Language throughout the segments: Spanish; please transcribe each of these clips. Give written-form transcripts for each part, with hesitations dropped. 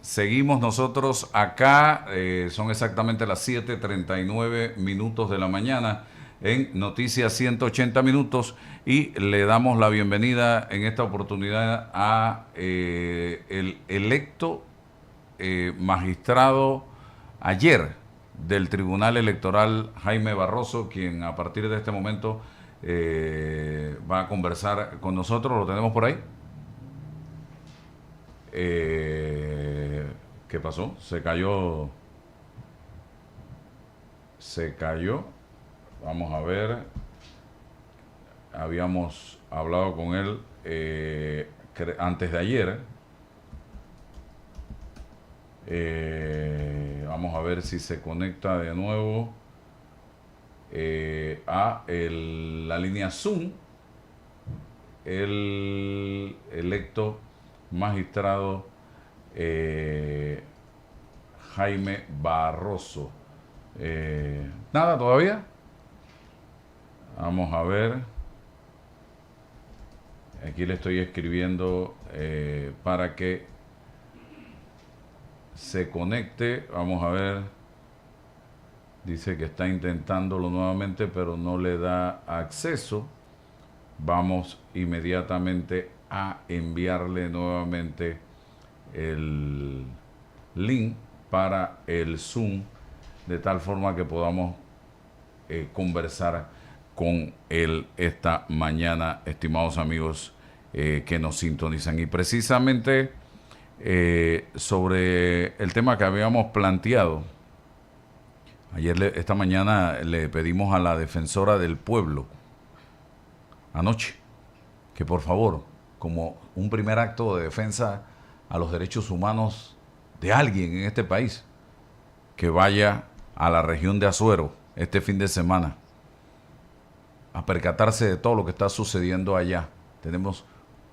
Seguimos nosotros acá, son exactamente las 7:39 de la mañana en Noticias 180 Minutos y le damos la bienvenida en esta oportunidad a el electo magistrado ayer del Tribunal Electoral, Jaime Barroso, quien a partir de este momento va a conversar con nosotros. ¿Lo tenemos por ahí? ¿Qué pasó? Se cayó. Se cayó. Vamos a ver. Habíamos hablado con él antes de ayer. Vamos a ver si se conecta de nuevo a la línea Zoom. El electo magistrado Jaime Barroso. Nada todavía. Vamos a ver. Aquí le estoy escribiendo para que se conecte. Vamos a ver. Dice que está intentándolo nuevamente, pero no le da acceso. Vamos inmediatamente a enviarle nuevamente el link para el Zoom, de tal forma que podamos conversar con él esta mañana, estimados amigos que nos sintonizan. Y precisamente sobre el tema que habíamos planteado, esta mañana le pedimos a la defensora del pueblo, anoche, que por favor, como un primer acto de defensa a los derechos humanos de alguien en este país, que vaya a la región de Azuero este fin de semana a percatarse de todo lo que está sucediendo allá. Tenemos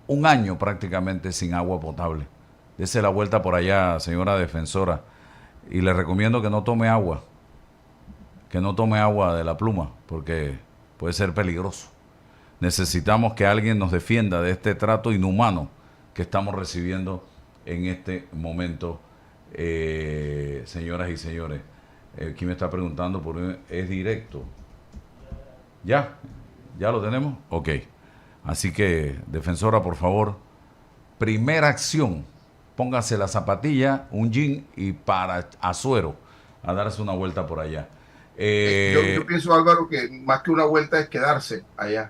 un año prácticamente sin agua potable. Dese la vuelta por allá, señora defensora, y le recomiendo que no tome agua de la pluma, porque puede ser peligroso. Necesitamos que alguien nos defienda de este trato inhumano que estamos recibiendo en este momento, señoras y señores. Aquí me está preguntando ¿es directo? ¿Ya lo tenemos? Ok. Así que, defensora, por favor, primera acción, póngase la zapatilla, un jean y para Azuero a darse una vuelta por allá. Yo pienso, Álvaro, que más que una vuelta es quedarse allá.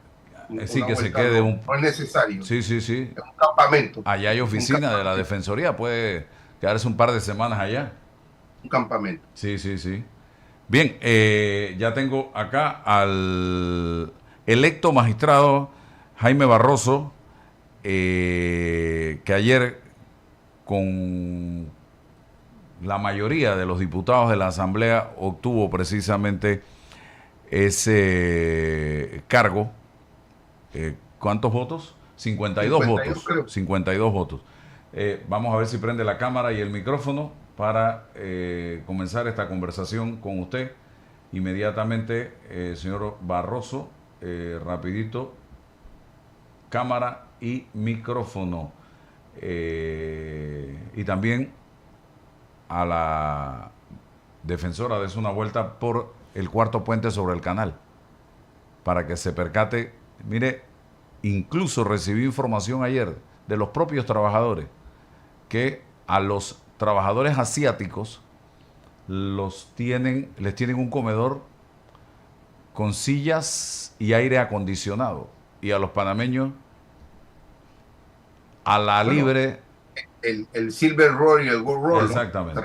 Sí, Una que se vuelta quede no es necesario. Sí, sí, sí. Es un campamento. Allá hay Un oficina de la campamento. Defensoría, puede quedarse un par de semanas allá. Un campamento. Sí, sí, sí. Bien, ya tengo acá al electo magistrado Jaime Barroso, que ayer con la mayoría de los diputados de la Asamblea obtuvo precisamente ese cargo. ¿Cuántos votos? 52 52, votos. creo. 52 votos. Vamos a ver si prende la cámara y el micrófono para comenzar esta conversación con usted. Inmediatamente, señor Barroso, rapidito, cámara y micrófono. Y también a la defensora des una vuelta por el cuarto puente sobre el canal, para que se percate. Mire, incluso recibí información ayer de los propios trabajadores que a los trabajadores asiáticos les tienen un comedor con sillas y aire acondicionado, y a los panameños a la Bueno, libre. el Silver Roll y el Gold Roll, ¿no? Exactamente.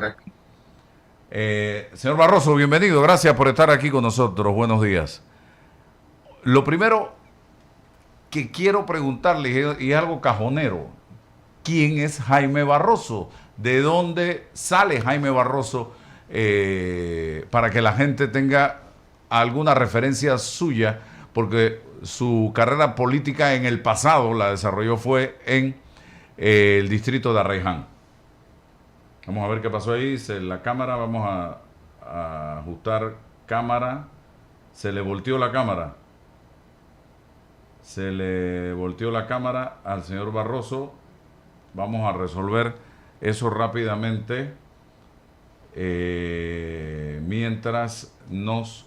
Señor Barroso, bienvenido, gracias por estar aquí con nosotros, buenos días. Lo primero que quiero preguntarle, y es algo cajonero, ¿quién es Jaime Barroso? ¿De dónde sale Jaime Barroso? Para que la gente tenga alguna referencia suya, porque su carrera política en el pasado la desarrolló fue en el distrito de Arraiján. Vamos a ver qué pasó ahí. La cámara, vamos a ajustar cámara. Se le volteó la cámara. Se le volteó la cámara al señor Barroso. Vamos a resolver eso rápidamente mientras nos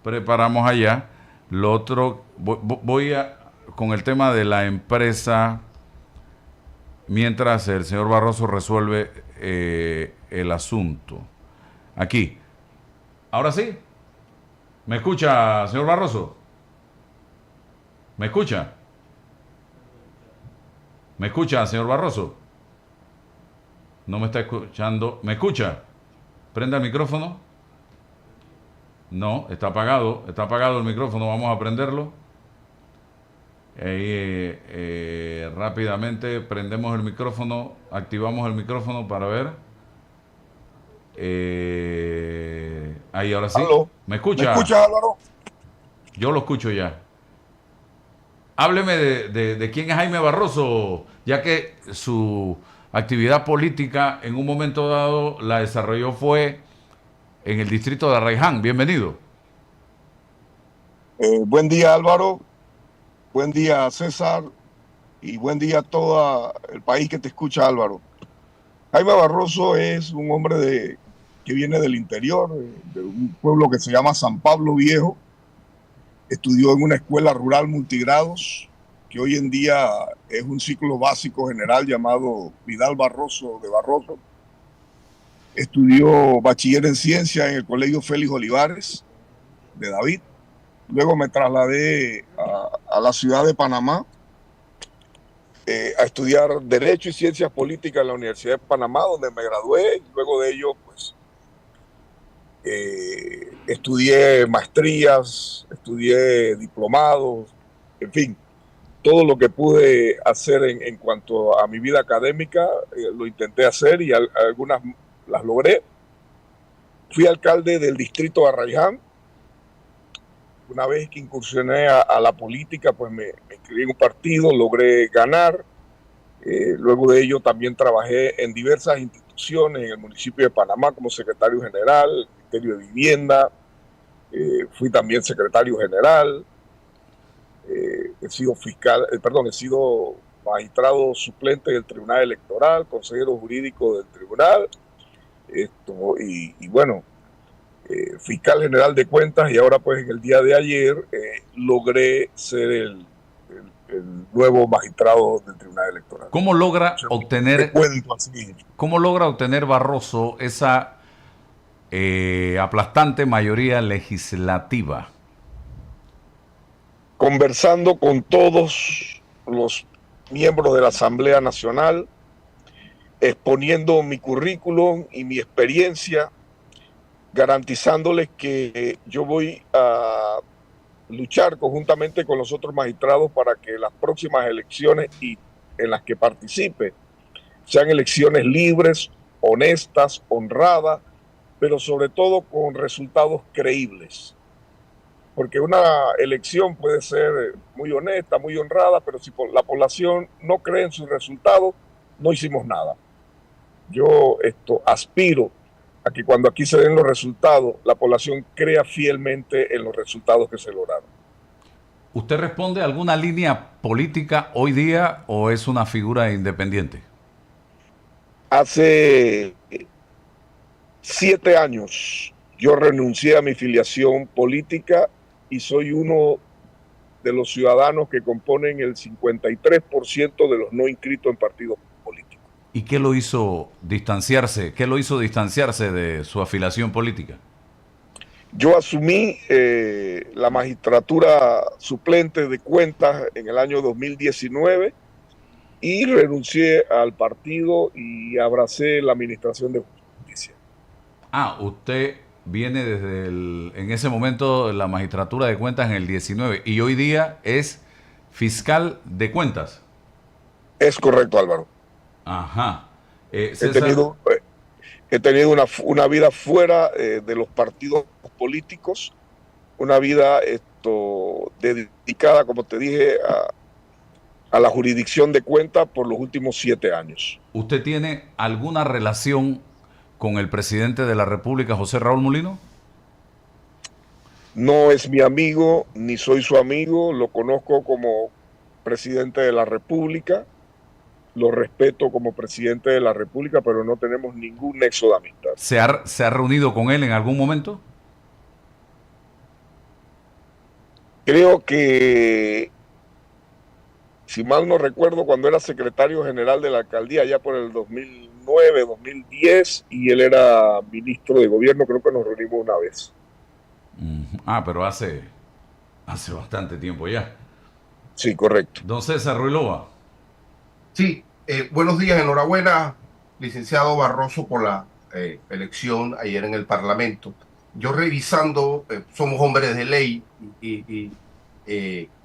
preparamos allá. Lo otro, voy a con el tema de la empresa, mientras el señor Barroso resuelve el asunto. Aquí. Ahora sí. ¿Me escucha, señor Barroso? ¿Me escucha? ¿Me escucha, señor Barroso? No me está escuchando. ¿Me escucha? ¿Prenda el micrófono? No, está apagado. Está apagado el micrófono. Vamos a prenderlo. Rápidamente prendemos el micrófono. Activamos el micrófono para ver. Ahí, ahora sí. ¿Aló? ¿Me escucha? ¿Me escucha, Álvaro? Yo lo escucho ya. Hábleme de quién es Jaime Barroso, ya que su actividad política en un momento dado la desarrolló fue en el distrito de Arraiján. Bienvenido. Buen día, Álvaro. Buen día, César. Y buen día a todo el país que te escucha, Álvaro. Jaime Barroso es un hombre que viene del interior, de un pueblo que se llama San Pablo Viejo. Estudió en una escuela rural multigrados, que hoy en día es un ciclo básico general llamado Vidal Barroso de Barroso. Estudió bachiller en ciencia en el Colegio Félix Olivares de David. Luego me trasladé a la ciudad de Panamá a estudiar Derecho y Ciencias Políticas en la Universidad de Panamá, donde me gradué. Y luego de ello, pues, estudié maestrías, estudié diplomados, en fin, todo lo que pude hacer en cuanto a mi vida académica, lo intenté hacer y algunas las logré. Fui alcalde del distrito de Arraiján. Una vez que incursioné a la política, pues me inscribí en un partido, logré ganar. Luego de ello también trabajé en diversas instituciones en el municipio de Panamá como secretario general, Ministerio de Vivienda, fui también secretario general, he sido he sido magistrado suplente del Tribunal Electoral, consejero jurídico del Tribunal, y bueno, fiscal general de cuentas, y ahora pues en el día de ayer logré ser el nuevo magistrado del Tribunal Electoral. ¿Cómo logra obtener Barroso esa aplastante mayoría legislativa? Conversando con todos los miembros de la Asamblea Nacional, exponiendo mi currículum y mi experiencia, garantizándoles que yo voy a luchar conjuntamente con los otros magistrados para que las próximas elecciones y en las que participe sean elecciones libres, honestas, honradas, pero sobre todo con resultados creíbles. Porque una elección puede ser muy honesta, muy honrada, pero si la población no cree en sus resultados, no hicimos nada. Yo aspiro a que cuando aquí se den los resultados, la población crea fielmente en los resultados que se lograron. ¿Usted responde a alguna línea política hoy día o es una figura independiente? Hace 7 años yo renuncié a mi filiación política y soy uno de los ciudadanos que componen el 53% de los no inscritos en partidos políticos. ¿Y qué lo hizo distanciarse? ¿Qué lo hizo distanciarse de su afiliación política? Yo asumí la magistratura suplente de cuentas en el año 2019 y renuncié al partido y abracé la administración de justicia. Ah, usted viene desde en ese momento la magistratura de cuentas en el 19 y hoy día es fiscal de cuentas. Es correcto, Álvaro. Ajá. César... He tenido una vida fuera de los partidos políticos, una vida dedicada, como te dije, a la jurisdicción de cuentas por los últimos 7 años. ¿Usted tiene alguna relación con el presidente de la República, José Raúl Mulino? No es mi amigo, ni soy su amigo, lo conozco como presidente de la República. lo respeto como presidente de la República, pero no tenemos ningún nexo de amistad. ¿Se ha reunido con él en algún momento? Creo que, si mal no recuerdo, cuando era secretario general de la alcaldía, ya por el 2009, 2010, y él era ministro de gobierno, creo que nos reunimos una vez. Pero hace bastante tiempo ya. Sí, correcto. Don César Ruilova. Sí, buenos días, enhorabuena, licenciado Barroso, por la elección ayer en el Parlamento. Yo revisando, somos hombres de ley y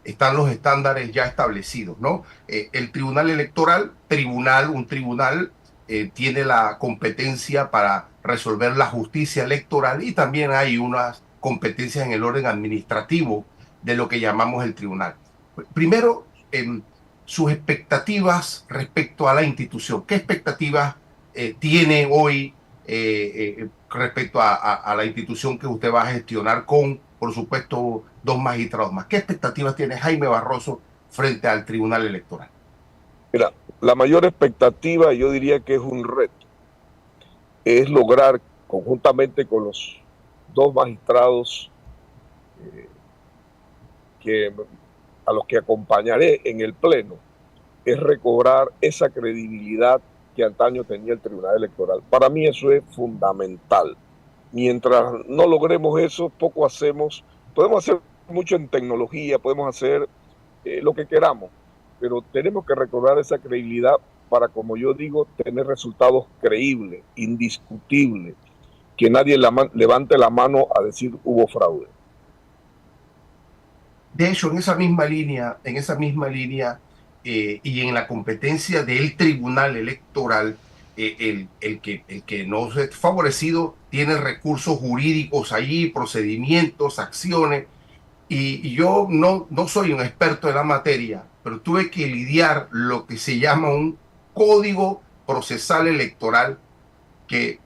están los estándares ya establecidos, ¿no? El Tribunal Electoral, un tribunal, tiene la competencia para resolver la justicia electoral, y también hay unas competencias en el orden administrativo de lo que llamamos el tribunal. Primero, sus expectativas respecto a la institución. ¿Qué expectativas tiene hoy respecto a la institución que usted va a gestionar con, por supuesto, 2 magistrados más? ¿Qué expectativas tiene Jaime Barroso frente al Tribunal Electoral? Mira, la mayor expectativa, yo diría que es un reto, es lograr conjuntamente con los 2 magistrados a los que acompañaré en el Pleno, es recobrar esa credibilidad que antaño tenía el Tribunal Electoral. Para mí eso es fundamental. Mientras no logremos eso, poco hacemos. Podemos hacer mucho en tecnología, podemos hacer lo que queramos, pero tenemos que recobrar esa credibilidad para, como yo digo, tener resultados creíbles, indiscutibles, que nadie levante la mano a decir hubo fraude. De hecho, en esa misma línea, y en la competencia del Tribunal Electoral, el que no es favorecido tiene recursos jurídicos allí, procedimientos, acciones, y yo no soy un experto en la materia, pero tuve que lidiar lo que se llama un código procesal electoral que,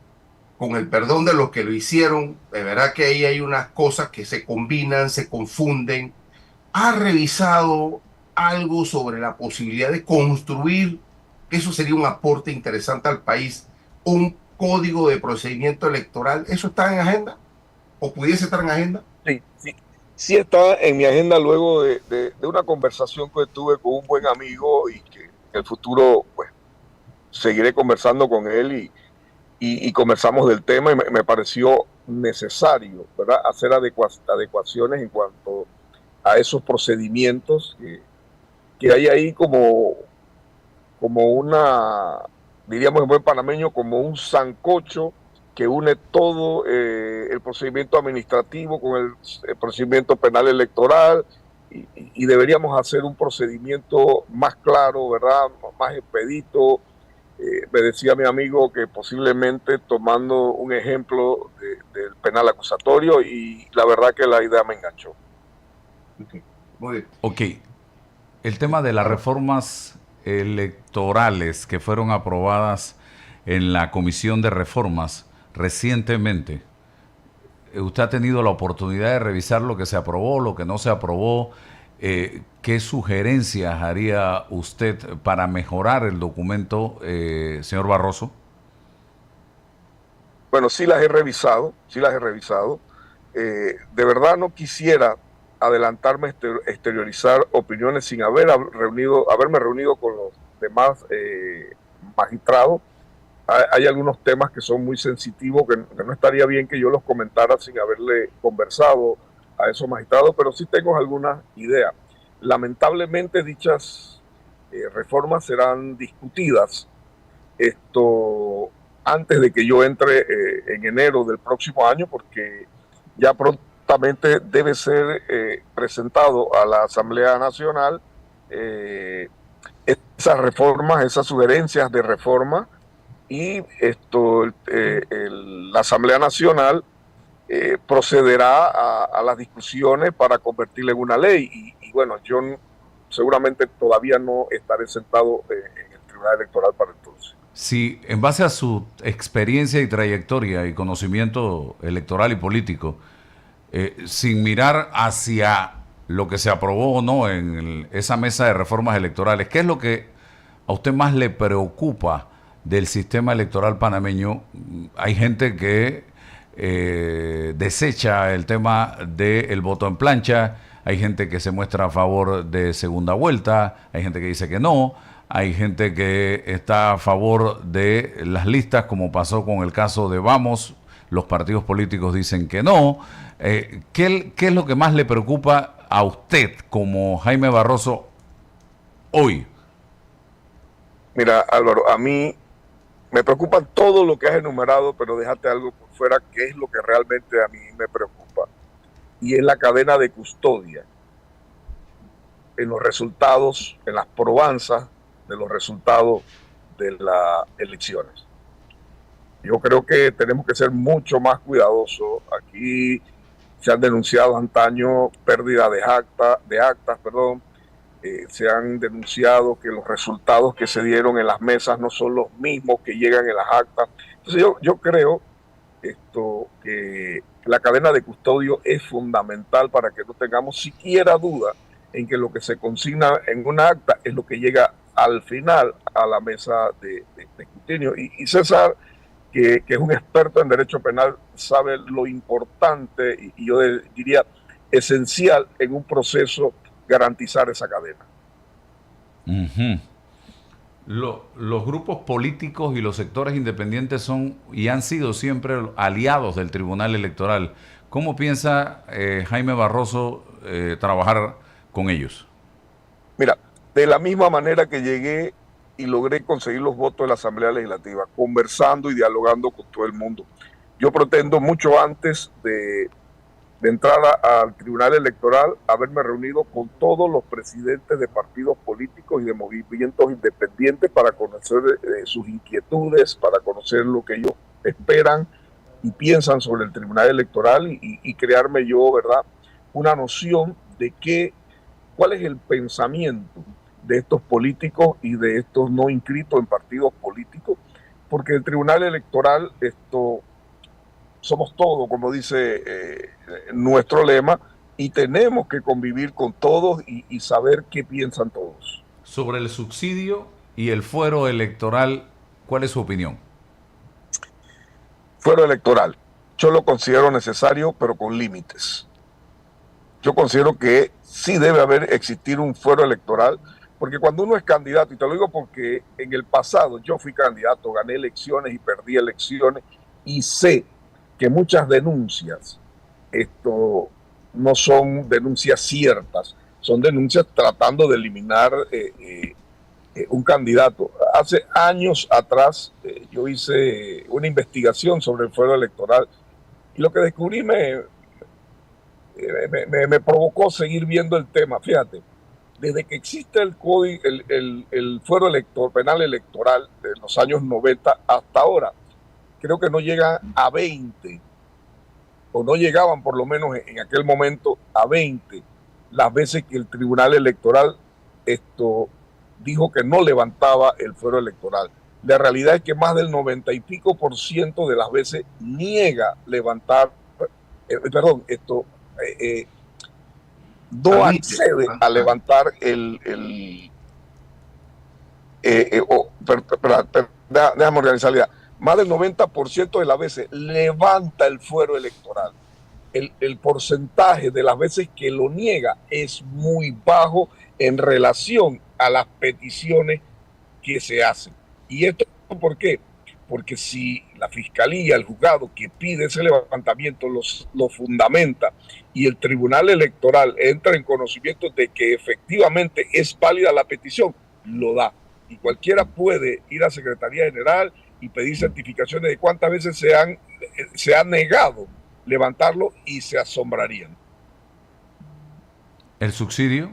con el perdón de los que lo hicieron, de verdad que ahí hay unas cosas que se combinan, se confunden. ¿Ha revisado algo sobre la posibilidad de construir, que eso sería un aporte interesante al país, un código de procedimiento electoral? ¿Eso está en agenda? ¿O pudiese estar en agenda? Sí está en mi agenda, luego de una conversación que tuve con un buen amigo, y que en el futuro pues seguiré conversando con él, y conversamos del tema, y me pareció necesario, ¿verdad?, hacer adecuaciones en cuanto a esos procedimientos que hay ahí, como una, diríamos en buen panameño, como un sancocho que une todo el procedimiento administrativo con el procedimiento penal electoral, y deberíamos hacer un procedimiento más claro, ¿verdad?, más expedito. Me decía mi amigo que posiblemente tomando un ejemplo del penal acusatorio, y la verdad que la idea me enganchó. Muy bien. Ok. El tema de las reformas electorales que fueron aprobadas en la Comisión de Reformas recientemente, ¿usted ha tenido la oportunidad de revisar lo que se aprobó, lo que no se aprobó? ¿Qué sugerencias haría usted para mejorar el documento, señor Barroso? Bueno, sí las he revisado. De verdad no quisiera adelantarme, exteriorizar opiniones sin haberme reunido con los demás magistrados. Hay algunos temas que son muy sensitivos, que no estaría bien que yo los comentara sin haberle conversado a esos magistrados, pero sí tengo algunas ideas. Lamentablemente dichas reformas serán discutidas antes de que yo entre en enero del próximo año, porque ya prontamente debe ser presentado a la Asamblea Nacional esas reformas, esas sugerencias de reforma, y la Asamblea Nacional procederá a las discusiones para convertirla en una ley, y bueno, yo seguramente todavía no estaré sentado en el Tribunal Electoral para entonces. Sí, en base a su experiencia y trayectoria y conocimiento electoral y político, sin mirar hacia lo que se aprobó o no en esa mesa de reformas electorales, ¿qué es lo que a usted más le preocupa del sistema electoral panameño? Hay gente que desecha el tema del voto en plancha, hay gente que se muestra a favor de segunda vuelta, hay gente que dice que no, hay gente que está a favor de las listas, como pasó con el caso de Vamos, los partidos políticos dicen que no. ¿Qué es lo que más le preocupa a usted como Jaime Barroso hoy? Mira, Álvaro, a mí me preocupa todo lo que has enumerado, pero déjate algo por fuera, que es lo que realmente a mí me preocupa. Y es la cadena de custodia en los resultados, en las probanzas de los resultados de las elecciones. Yo creo que tenemos que ser mucho más cuidadosos. Aquí se han denunciado antaño pérdida de actas, se han denunciado que los resultados que se dieron en las mesas no son los mismos que llegan en las actas. Entonces yo creo que la cadena de custodio es fundamental para que no tengamos siquiera duda en que lo que se consigna en una acta es lo que llega al final a la mesa de escrutinio. Y César, que es un experto en derecho penal, sabe lo importante y yo diría esencial en un proceso garantizar esa cadena. Uh-huh. Los grupos políticos y los sectores independientes son y han sido siempre aliados del Tribunal Electoral. ¿Cómo piensa Jaime Barroso trabajar con ellos? Mira, de la misma manera que llegué y logré conseguir los votos de la Asamblea Legislativa, conversando y dialogando con todo el mundo. Yo pretendo mucho antes de entrar al Tribunal Electoral haberme reunido con todos los presidentes de partidos políticos y de movimientos independientes para conocer sus inquietudes, para conocer lo que ellos esperan y piensan sobre el Tribunal Electoral y crearme yo, ¿verdad?, una noción de cuál es el pensamiento de estos políticos y de estos no inscritos en partidos políticos, porque el Tribunal Electoral, somos todos, como dice nuestro lema, y tenemos que convivir con todos y saber qué piensan todos. Sobre el subsidio y el fuero electoral, ¿cuál es su opinión? Fuero electoral, yo lo considero necesario, pero con límites. Yo considero que sí debe existir un fuero electoral, porque cuando uno es candidato, y te lo digo porque en el pasado yo fui candidato, gané elecciones y perdí elecciones, y sé que muchas denuncias, no son denuncias ciertas, son denuncias tratando de eliminar un candidato. Hace años atrás yo hice una investigación sobre el fuero electoral y lo que descubrí me provocó seguir viendo el tema. Fíjate, desde que existe el código, el fuero penal electoral de los años 90 hasta ahora, creo que no llega a 20, o no llegaban por lo menos en aquel momento a 20 las veces que el Tribunal Electoral dijo que no levantaba el fuero electoral. La realidad es que más del 90 y pico % de las veces niega levantar, no accede a levantar déjame organizar la idea. Más del 90% de las veces levanta el fuero electoral. El porcentaje de las veces que lo niega es muy bajo en relación a las peticiones que se hacen. ¿Y esto por qué? Porque si la fiscalía, el juzgado que pide ese levantamiento lo fundamenta y el Tribunal Electoral entra en conocimiento de que efectivamente es válida la petición, lo da. Y cualquiera puede ir a Secretaría General y pedir certificaciones de cuántas veces se ha negado levantarlo y se asombrarían. ¿El subsidio?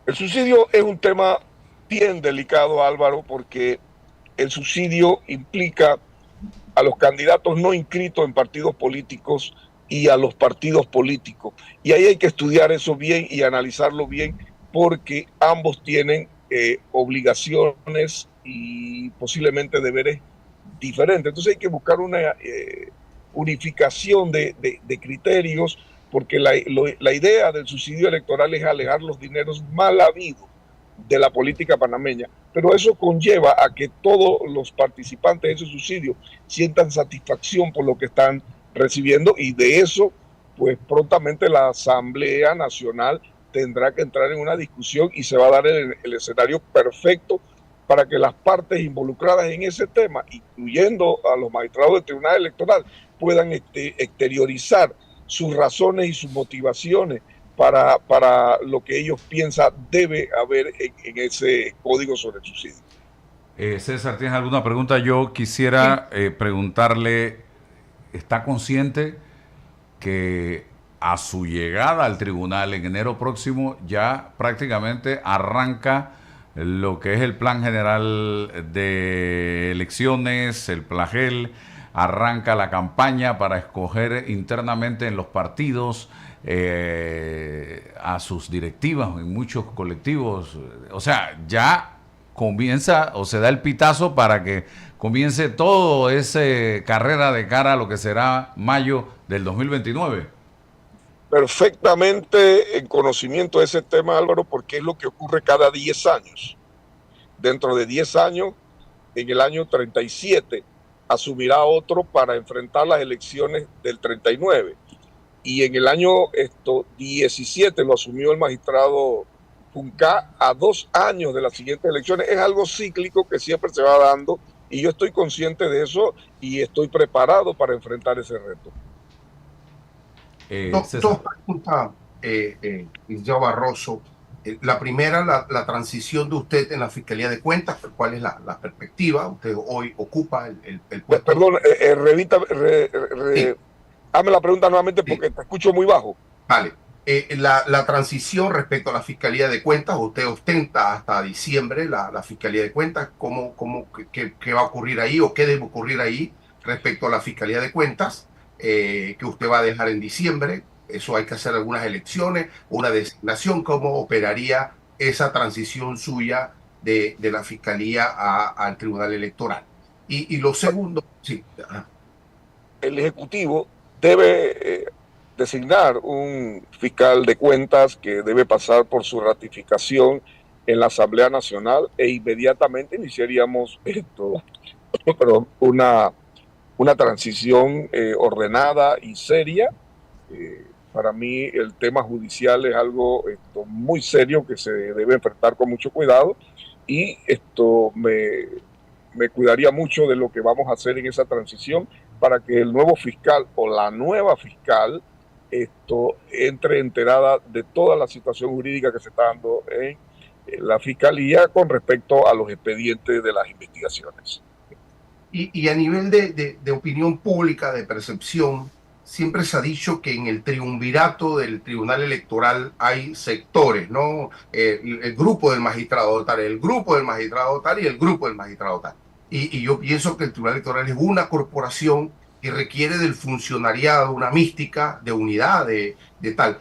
El subsidio es un tema bien delicado, Álvaro, porque el subsidio implica a los candidatos no inscritos en partidos políticos y a los partidos políticos. Y ahí hay que estudiar eso bien y analizarlo bien, porque ambos tienen obligaciones y posiblemente deberes diferentes. Entonces hay que buscar una unificación de criterios, porque la idea del subsidio electoral es alejar los dineros mal habidos de la política panameña, pero eso conlleva a que todos los participantes de ese subsidio sientan satisfacción por lo que están recibiendo, y de eso, pues prontamente la Asamblea Nacional tendrá que entrar en una discusión y se va a dar el escenario perfecto para que las partes involucradas en ese tema, incluyendo a los magistrados del Tribunal Electoral, puedan exteriorizar sus razones y sus motivaciones para lo que ellos piensan debe haber en ese código sobre el subsidio. César, ¿tienes alguna pregunta? Yo quisiera preguntarle, ¿está consciente que a su llegada al tribunal en enero próximo ya prácticamente arranca lo que es el plan general de elecciones, el PLAGEL, arranca la campaña para escoger internamente en los partidos a sus directivas en muchos colectivos? O sea, ya comienza o se da el pitazo para que comience todo esa carrera de cara a lo que será mayo del 2029. Perfectamente en conocimiento de ese tema, Álvaro, porque es lo que ocurre cada 10 años. Dentro de 10 años, en el año 37, asumirá otro para enfrentar las elecciones del 39. Y en el año 17 lo asumió el magistrado Juncá a 2 años de las siguientes elecciones. Es algo cíclico que siempre se va dando, y yo estoy consciente de eso y estoy preparado para enfrentar ese reto. Dos preguntas, licenciado Barroso. La primera, la transición de usted en la Fiscalía de Cuentas, ¿cuál es la perspectiva? Usted hoy ocupa el puesto. Perdón, hazme la pregunta nuevamente porque te escucho muy bajo. Vale. La transición respecto a la Fiscalía de Cuentas, usted ostenta hasta diciembre la Fiscalía de Cuentas. ¿Qué va a ocurrir ahí o qué debe ocurrir ahí respecto a la Fiscalía de Cuentas que usted va a dejar en diciembre? Eso hay que hacer algunas elecciones, una designación. ¿Cómo operaría esa transición suya de la Fiscalía al Tribunal Electoral? Y lo segundo, sí. El Ejecutivo debe designar un fiscal de cuentas que debe pasar por su ratificación en la Asamblea Nacional, e inmediatamente iniciaríamos una transición ordenada y seria. Para mí el tema judicial es algo muy serio que se debe enfrentar con mucho cuidado, y me cuidaría mucho de lo que vamos a hacer en esa transición para que el nuevo fiscal o la nueva fiscal entre enterada de toda la situación jurídica que se está dando en la Fiscalía con respecto a los expedientes de las investigaciones. Y a nivel de opinión pública, de percepción, siempre se ha dicho que en el triunvirato del Tribunal Electoral hay sectores, ¿no? El grupo del magistrado tal, el grupo del magistrado tal y el grupo del magistrado tal. Y yo pienso que el Tribunal Electoral es una corporación que requiere del funcionariado, una mística de unidad, de tal.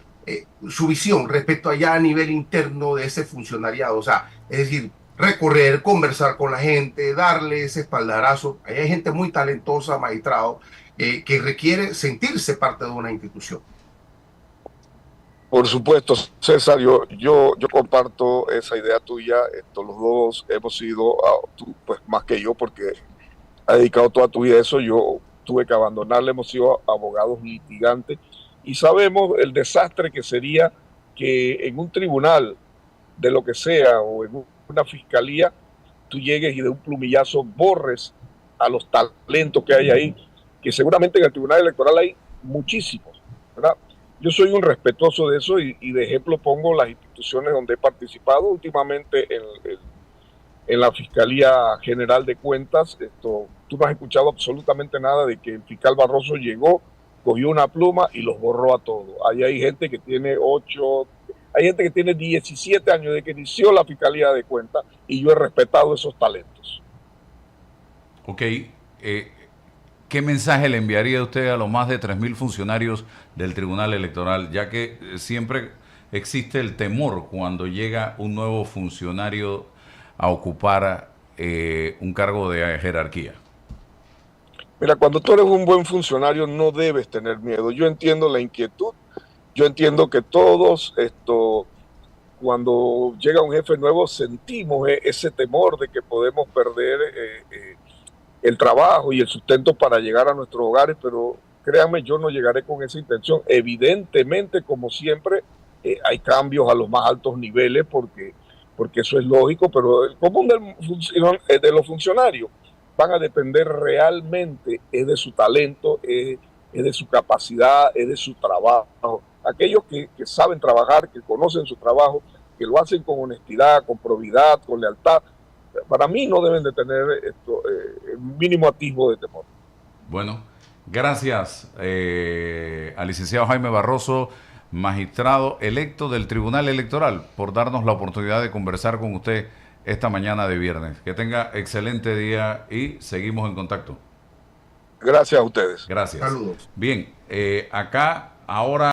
Su visión respecto allá a nivel interno de ese funcionariado, o sea, es decir, recorrer, conversar con la gente, darle ese espaldarazo. Ahí hay gente muy talentosa, magistrado, que requiere sentirse parte de una institución. Por supuesto, César, yo comparto esa idea tuya. Los dos hemos sido, tú pues más que yo, porque has dedicado toda tu vida a eso. Yo tuve que abandonarle, hemos sido abogados litigantes y sabemos el desastre que sería que en un tribunal de lo que sea o en una fiscalía tú llegues y de un plumillazo borres a los talentos que hay ahí, que seguramente en el Tribunal Electoral hay muchísimos, ¿verdad? Yo soy un respetuoso de eso y de ejemplo pongo las instituciones donde he participado últimamente en la Fiscalía General de Cuentas. Tú no has escuchado absolutamente nada de que el fiscal Barroso llegó, cogió una pluma y los borró a todos. Ahí hay gente que tiene 8, hay gente que tiene 17 años de que inició la Fiscalía de Cuentas y yo he respetado esos talentos. Ok, ¿qué mensaje le enviaría usted a los más de 3.000 funcionarios del Tribunal Electoral? Ya que siempre existe el temor cuando llega un nuevo funcionario a ocupar un cargo de jerarquía. Mira, cuando tú eres un buen funcionario no debes tener miedo. Yo entiendo la inquietud, yo entiendo que todos cuando llega un jefe nuevo sentimos ese temor de que podemos perder el trabajo y el sustento para llegar a nuestros hogares, pero créanme, yo no llegaré con esa intención. Evidentemente, como siempre, hay cambios a los más altos niveles porque eso es lógico, pero el común de los funcionarios van a depender realmente es de su talento, es de su capacidad, es de su trabajo. Aquellos que saben trabajar, que conocen su trabajo, que lo hacen con honestidad, con probidad, con lealtad, para mí no deben de tener el mínimo atisbo de temor. Bueno, gracias al licenciado Jaime Barroso, magistrado electo del Tribunal Electoral, por darnos la oportunidad de conversar con usted esta mañana de viernes. Que tenga excelente día y seguimos en contacto. Gracias a ustedes. Gracias. Saludos. Bien, acá ahora...